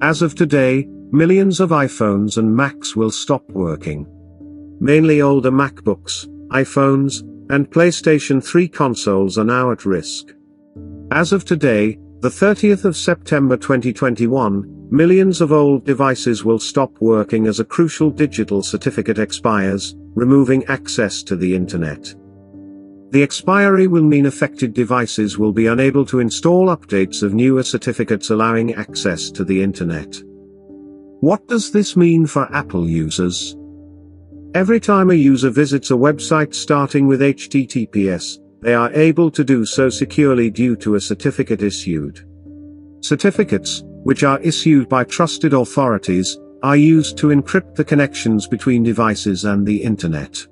As of today, millions of iPhones and Macs will stop working. Mainly older MacBooks, iPhones, and PlayStation 3 consoles are now at risk. As of today, the 30th of September 2021, millions of old devices will stop working as a crucial digital certificate expires, removing access to the internet. The expiry will mean affected devices will be unable to install updates of newer certificates allowing access to the internet. What does this mean for Apple users? Every time a user visits a website starting with HTTPS, they are able to do so securely due to a certificate issued. Certificates, which are issued by trusted authorities, are used to encrypt the connections between devices and the internet.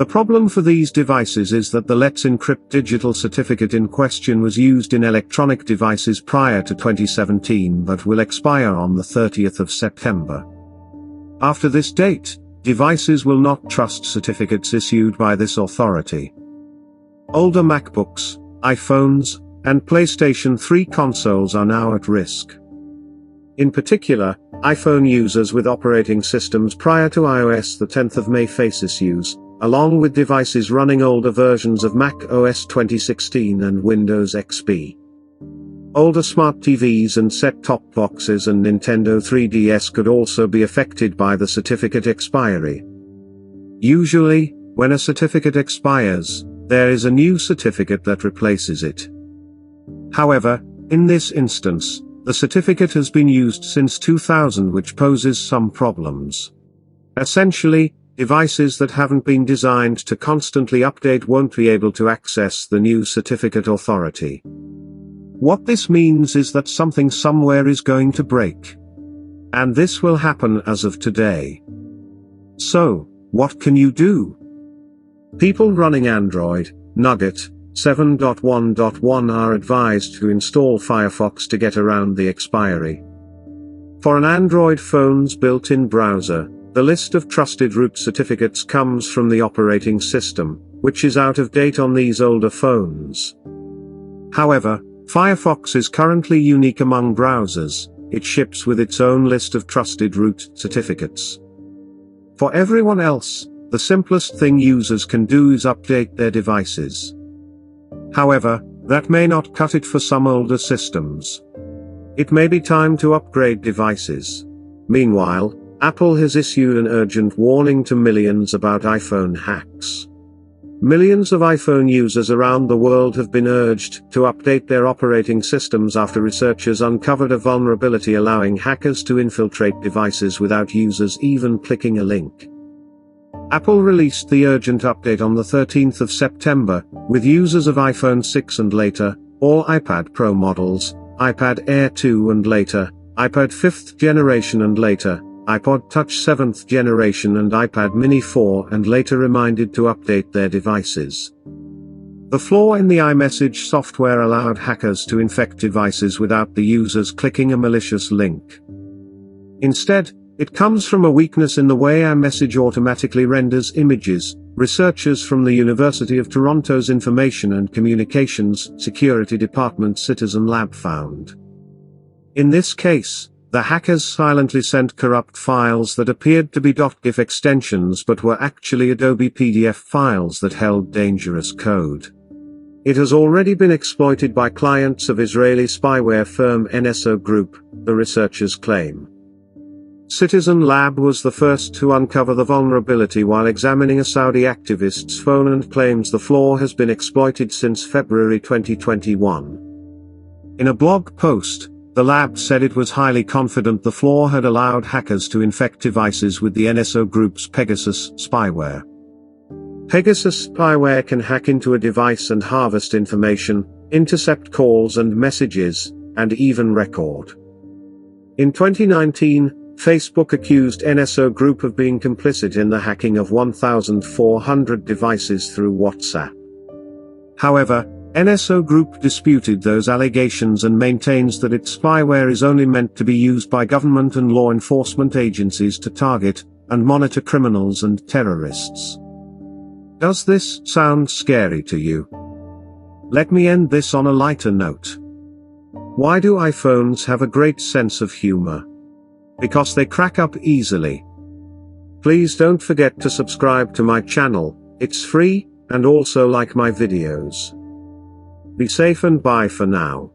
The problem for these devices is that the Let's Encrypt digital certificate in question was used in electronic devices prior to 2017 but will expire on the 30th of September. After this date, devices will not trust certificates issued by this authority. Older MacBooks, iPhones, and PlayStation 3 consoles are now at risk. In particular, iPhone users with operating systems prior to iOS the 10th of May face issues, along with devices running older versions of macOS 2016 and Windows XP. Older smart TVs and set-top boxes and Nintendo 3DS could also be affected by the certificate expiry. Usually, when a certificate expires, there is a new certificate that replaces it. However, in this instance, the certificate has been used since 2000, which poses some problems. Essentially, devices that haven't been designed to constantly update won't be able to access the new certificate authority. What this means is that something somewhere is going to break. And this will happen as of today. So, what can you do? People running Android, Nougat, 7.1.1 are advised to install Firefox to get around the expiry. For an Android phone's built-in browser, the list of trusted root certificates comes from the operating system, which is out of date on these older phones. However, Firefox is currently unique among browsers. It ships with its own list of trusted root certificates. For everyone else, the simplest thing users can do is update their devices. However, that may not cut it for some older systems. It may be time to upgrade devices. Meanwhile, Apple has issued an urgent warning to millions about iPhone hacks. Millions of iPhone users around the world have been urged to update their operating systems after researchers uncovered a vulnerability allowing hackers to infiltrate devices without users even clicking a link. Apple released the urgent update on the 13th of September, with users of iPhone 6 and later, all iPad Pro models, iPad Air 2 and later, iPad 5th generation and later, iPod Touch 7th generation and iPad Mini 4 and later reminded to update their devices. The flaw in the iMessage software allowed hackers to infect devices without the users clicking a malicious link. Instead, it comes from a weakness in the way iMessage automatically renders images, researchers from the University of Toronto's Information and Communications Security Department Citizen Lab found. In this case, the hackers silently sent corrupt files that appeared to be .gif extensions but were actually Adobe PDF files that held dangerous code. It has already been exploited by clients of Israeli spyware firm NSO Group, the researchers claim. Citizen Lab was the first to uncover the vulnerability while examining a Saudi activist's phone and claims the flaw has been exploited since February 2021. In a blog post, the lab said it was highly confident the flaw had allowed hackers to infect devices with the NSO Group's Pegasus spyware. Pegasus spyware can hack into a device and harvest information, intercept calls and messages, and even record. In 2019, Facebook accused NSO Group of being complicit in the hacking of 1,400 devices through WhatsApp. However, NSO Group disputed those allegations and maintains that its spyware is only meant to be used by government and law enforcement agencies to target and monitor criminals and terrorists. Does this sound scary to you? Let me end this on a lighter note. Why do iPhones have a great sense of humor? Because they crack up easily. Please don't forget to subscribe to my channel, it's free, and also like my videos. Be safe and bye for now.